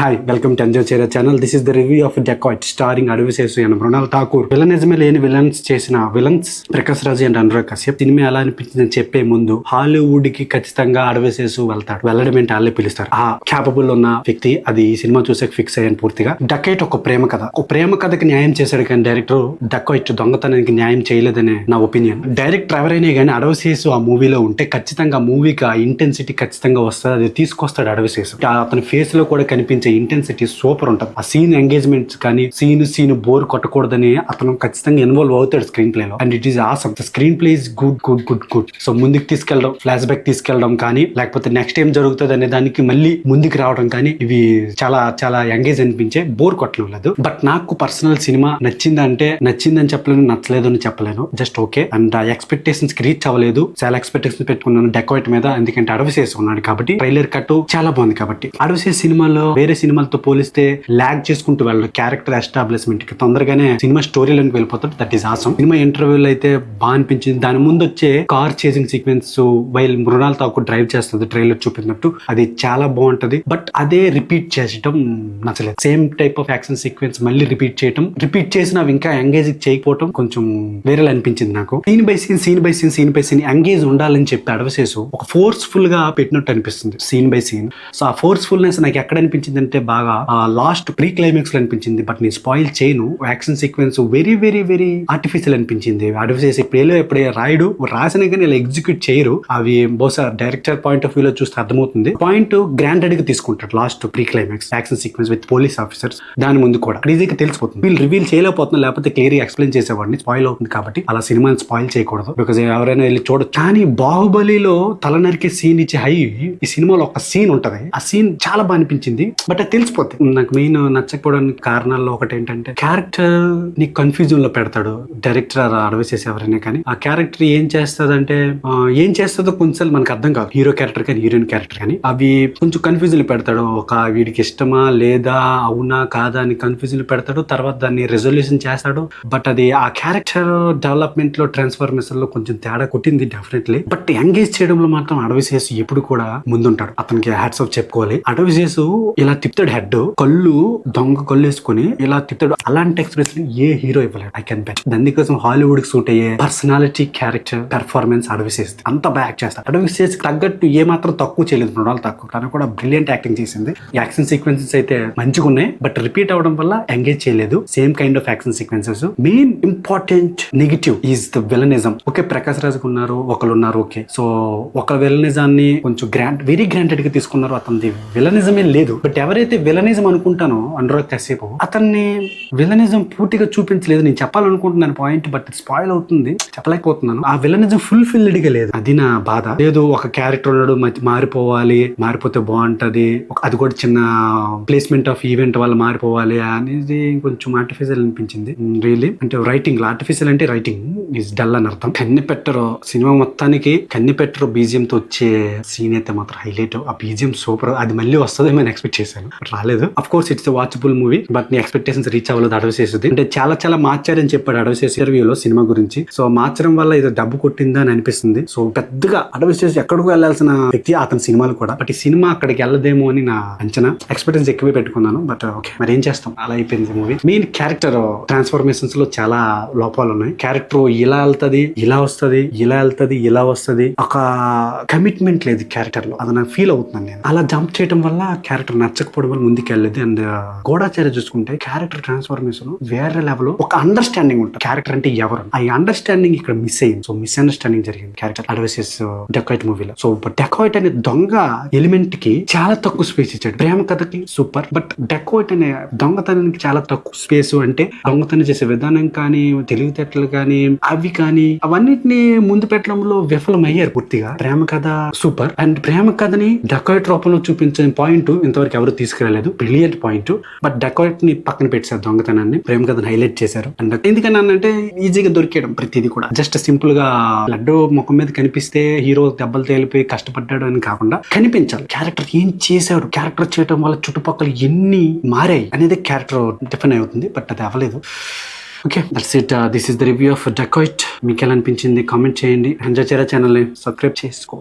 Hi welcome to Anjan Chera channel. This is the review of dacoit starring అడవి Seshu and Mrunal Thakur. విలనిజమే లేని villains Prakash Raj and Anurag Kashyap. Cinema ఎలా అనిపించిందని చెప్పే ముందు Hollywood కి ఖచ్చితంగా అడవి శేషు వెళ్తాడు. వెళ్ళడం ఏంటి వాళ్ళే పిలుస్తారు. ఆ క్యాపబుల్ ఉన్న వ్యక్తి అది ఈ సినిమా చూసాక ఫిక్స్ అయ్యాను పూర్తిగా. డెకాయిట్ ఒక ప్రేమ కథ. ఒక ప్రేమ కథకి న్యాయం చేశాడు కానీ డైరెక్టర్ డెకాయిట్ దొంగతనానికి న్యాయం చేయలేదనే నా ఒపీనియన్. డైరెక్టర్ ఎవరైనా కానీ అడవి శేషు ఆ మూవీలో ఉంటే ఖచ్చితంగా మూవీకి ఆ ఇంటెన్సిటీ ఖచ్చితంగా వస్తుంది. అది తీసుకొస్తాడు అడవి శేషు. అతని ఫేస్ లో కూడా కనిపించే ఇంటెన్సిటీ సూపర్ ఉంటుంది. ఆ సీన్ ఎంగేజ్మెంట్స్ కానీ సీన్ బోర్ కొట్టకూడదని అతను ఖచ్చితంగా ఇన్వాల్వ్ అవుతాడు స్క్రీన్ ప్లే లో. And it is awesome. The screen play is good. So ముందుకు తీసుకెళ్ళడం, ఫ్లాష్ బ్యాక్ తీసుకెళ్ళడం కానీ లేకపోతే నెక్స్ట్ ఏం జరుగుతుంది అనే దానికి మళ్ళీ ముందుకు రావడం కానీ ఇవి చాలా చాలా ఎంగేజ్ అనిపించే, బోర్ కొట్టడం లేదు. బట్ నాకు పర్సనల్ సినిమా నచ్చిందని చెప్పలేను, నచ్చలేదు అని చెప్పలేను. Just okay. అండ్ ఆ ఎక్స్పెక్టేషన్స్ కి రీచ్ అవ్వలేదు. చాలా ఎక్స్పెక్టేషన్స్ పెట్టుకున్నాను డెకాయిట్ మీద, ఎందుకంటే అడవి శేషు ఉన్నాడు కాబట్టి. ట్రైలర్ కట్ చాలా బాగుంది కాబట్టి. అడవి శేషు సినిమాలో వేరే సినిమాలతో పోలిస్తే లాగ్ చేసుకుంటూ వెళ్ళడం, క్యారెక్టర్ ఎస్టాబ్లిష్మెంట్ కి తొందరగానే సినిమా స్టోరీలోకి వెళ్ళిపోతాడు. That is awesome. సినిమా ఇంటర్వ్యూలో అయితే బాగా అనిపించింది. దాని ముందు వచ్చే car chasing sequence while Mrinal Thakur drive చేస్తుంది ట్రైలర్ చూపినట్టు, అది చాలా బాగుంటది. బట్ అదే రిపీట్ చేయడం నచ్చలేదు. Same type of action sequence మళ్ళీ రిపీట్ చేసిన అవి ఇంకా ఎంగేజ్ చేయకపోవడం కొంచెం వేరేలా అనిపించింది నాకు. సీన్ బై సీన్ ఎంగేజ్ ఉండాలని చెప్పి అడవి శేషు ఒక ఫోర్స్ఫుల్ గా పెట్టినట్టు అనిపిస్తుంది సీన్ బై సీన్. సో ఆ ఫోర్స్ఫుల్నెస్ నాకు ఎక్కడ అనిపించింది అంటే బాగా లాస్ట్ ప్రీ క్లైమాక్స్ లో అనిపించింది. బట్ నేను స్పాయిల్ చేయను. Action sequence very very very artificial అనిపించింది. అడవి శేషు ఎప్పుడే రాయుడు రాసిన కానీ ఇలా ఎగ్జిక్యూట్ చేయరు. అవి బహుశా డైరెక్టర్ పాయింట్ ఆఫ్ వ్యూ లో చూస్తే అర్థమవుతుంది. పాయింట్ గ్రాండెడ్ గా తీసుకుంటాడు last pre climax action sequence with police officers. దాని ముందు కూడా ఈజీగా తెలిసిపోతుంది. వీళ్ళు రివీల్ చేయలేకపోతున్నారు, లేకపోతే క్లియర్ గా ఎక్స్ప్లెయిన్ చేసేవాడిని. స్పాయిల్ అవుతుంది కాబట్టి అలా సినిమాని స్పాయిల్ చేయకూడదు, బికాజ్ ఎవరైనా వెళ్ళి చూడొచ్చు. కానీ బాహుబలిలో తల నరికే సీన్ ఇచ్చే హై ఈ సినిమాలో ఒక సీన్ ఉంటది. ఆ సీన్ చాలా బాగా అనిపించింది. బట్ అది తెలిసిపోతుంది. నాకు మెయిన్ నచ్చకపోవడానికి కారణాల్లో ఒకటి ఏంటంటే క్యారెక్టర్ ని కన్ఫ్యూజన్ లో పెడతాడు డైరెక్టర్ అడవి శేషు ఎవరైనా కానీ. ఆ క్యారెక్టర్ ఏం చేస్తుందో కొంచెం మనకు అర్థం కాదు. హీరో క్యారెక్టర్ కానీ హీరోయిన్ క్యారెక్టర్ కానీ అవి కొంచెం కన్ఫ్యూజన్ పెడతాడు. ఒక వీడికి ఇష్టమా లేదా అవునా కాదా అని కన్ఫ్యూజన్ పెడతాడు. తర్వాత దాన్ని రెజల్యూషన్ చేస్తాడు. బట్ అది ఆ క్యారెక్టర్ డెవలప్మెంట్ లో ట్రాన్స్ఫర్మేషన్ లో కొంచెం తేడా కొట్టింది డెఫినెట్లీ. బట్ ఎంగేజ్ చేయడంలో మాత్రం అడవి శేషు ఎప్పుడు కూడా ముందుంటాడు. అతనికి హ్యాట్స్ ఆఫ్ చెప్పుకోవాలి. అడవి శేషు ఇలా తిప్పుతాడు, హెడ్ దొంగ కళ్ళు వేసుకుని ఇలా తిప్పుతాడు. అలాంటి ఎక్స్ప్రెషన్ ఏ హీరో ఇవ్వలేడు. I can bet. దానికోసం హాలీవుడ్ కి సూట్ అయ్యే personality, character, performance Adivi Seshu అంత బాగా యాక్ట్ చేస్తాడు. అడవి శేషు తగ్గట్టు ఏ మాత్రం తక్కువ చేయలేదు మృణాల్ ఠాకూర్. తను కూడా బ్రిలియంట్ యాక్టింగ్ చేసింది. యాక్షన్ సీక్వెన్సెస్ అయితే మంచిగా ఉన్నాయి, బట్ రిపీట్ అవడం వల్ల ఎంగేజ్ చేయలేదు. Same kind of action sequences. Main important negative is the villainism. Okay, Prakash Raj ఉన్నారు, ఒకళ్ళు ఉన్నారు. ఓకే, సో ఒక విలనిజాన్ని కొంచెం వెరీ గ్రాంటెడ్ గా తీసుకున్నారు. అతనిది విలనిజమే లేదు. బట్ ఎవరైతే విలనిజం అనుకుంటానో అనురాగ్ కశ్యప్, అతన్ని విలనిజం పూర్తిగా చూపించలేదు. నేను చెప్పాలనుకుంటున్నాను పాయింట్, బట్ స్పాయిల్ అవుతుంది, చెప్పలేకపోతున్నాను. ఆ విలనిజం ఫుల్ఫిల్డ్ గా లేదు. అది నా బాధ. లేదు ఒక క్యారెక్టర్ ఉన్నాడు, మారిపోతే బాగుంటది, అది కూడా చిన్న ప్లేస్మెంట్ ఆఫ్ ఈవెంట్ వల్ల మారిపోవాలి అనేది కొంచెం ఆర్టిఫిషియల్ అనిపించింది. రియల్లీ అంటే రైటింగ్ ఆర్టిఫిషియల్ అంటే రైటింగ్ ఈజ్ డల్ అని అర్థం. సినిమా మొత్తానికి కన్నిపెట్టరు బీజిఎం తో వచ్చే సీన్ అయితే మాత్రం హైలైట్. ఆ బీజిఎం సూపర్. అది మళ్ళీ వస్తుంది నేను ఎక్స్పెక్ట్ చేశాను, రాలేదు. Of course it's watchable movie, but నీ ఎక్స్పెక్టేషన్స్ రీచ్ అవ్వలేదు. అడవి శేషుది అంటే చాలా మార్చారని చెప్పాడు అడవి శేషు ఇంటర్వ్యూలో సినిమా గురించి. సో మార్చడం వల్ల ఇది డబ్బు కొట్టిందా అని అనిపిస్తుంది. సో పెద్దగా అడవి శేషు ఎక్కడికి వెళ్లాల్సిన వ్యక్తి అతని సినిమాలు కూడా. బట్ ఈ సినిమా అక్కడికి వెళ్ళదేమో అని నా అంచనా. ఎక్స్పెక్టెన్స్ ఎక్కువే పెట్టుకున్నాను, బట్ ఓకే, మరి ఏం చేస్తాం, అలా అయిపోయింది మూవీ. మెయిన్ క్యారెక్టర్ ట్రాన్స్ఫర్మేషన్స్ లో చాలా లోపాలు ఉన్నాయి. క్యారెక్టర్ ఇలా వెళ్తది, ఇలా వస్తుంది, ఇలా వెళ్తది, ఇలా వస్తుంది. ఒక కమిట్మెంట్ లేదు క్యారెక్టర్ లో. అది నాకు ఫీల్ అవుతున్నాను నేను. అలా జంప్ చేయడం వల్ల క్యారెక్టర్ నచ్చకపోవడం వల్ల ముందుకు వెళ్ళలేదు. అండ్ గూఢాచార్య చూసుకుంటే క్యారెక్టర్ ట్రాన్స్ఫర్మేషన్ వేరే లెవెల్. ఒక అండర్స్టాండింగ్ ఉంటుంది క్యారెక్టర్ అంటే ఎవరు, ఆ అండర్స్టాండింగ్ ఇక్కడ మిస్ అయింది. సో మిస్ అండర్స్టాండింగ్ జరిగింది క్యారెక్టర్ అడవి శేషు డెకాయిట్ మూవీలో. సో డెకాయిట్ అనే దొంగ ఎలిమెంట్ కి చాలా తక్కువ స్పేస్ ఇచ్చాడు. ప్రేమ కథకి సూపర్, బట్ డెకాయిట్ అనే దొంగతనానికి చాలా తక్కువ స్పేస్. అంటే దొంగతనం చేసే విధానం కానీ, తెలివితేటలు కానీ, అవి కానీ అవన్నిటిని ముందు పెట్టడంలో విఫలమయ్యారు పూర్తిగా. ప్రేమ కథ సూపర్, అండ్ ప్రేమ కథని డెకాయిట్ రూపంలో చూపించే పాయింట్ ఇంతవరకు ఎవరు తీసుకురాలేదు. Brilliant point. బట్ డెకాయిట్ ని పక్కన పెట్టారు, దొంగతనాన్ని. ప్రేమ కథను హైలైట్ చేశారు. అండ్ ఎందుకనంటే ఈజీగా దొరికేయడం ప్రతిదీ కూడా. జస్ట్ సింపుల్ గా లడ్డు ముఖం మీద కనిపిస్తే హీరో దెబ్బలు తేలిపోయి కష్టపడ్డాడు అని కాకుండా కనిపించాలి క్యారెక్టర్ ఏం చేశాడు. క్యారెక్టర్ చేయడం వల్ల చుట్టుపక్కల ఎన్ని మారాయి అనేది క్యారెక్టర్ డిఫైన్ అవుతుంది. బట్ అది అవ్వలేదు. Okay, that's it. This is the review of dacoit. మీకు ఎలా అనిపించింది కామెంట్ చేయండి. అంజన్ చేరా ఛానల్ ని సబ్స్క్రైబ్ చేసుకో.